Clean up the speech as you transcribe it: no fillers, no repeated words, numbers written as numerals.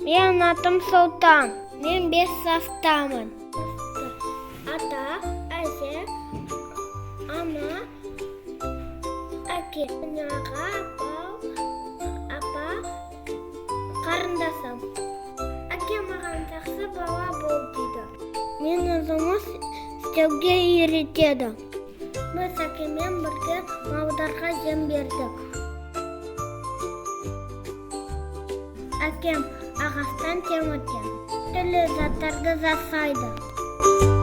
Менің атым Султан. Мен 5 жастамын. Ата, әже, ана, әке, аға, апа, қарындасым. Әке маған жақсы бала бол дейді. Мені жұмыс істеуге үйретеді. Біз әкемен бірге малдарға жем бердік. Әкем ағаштан темірден түрлі заттарды жасайды.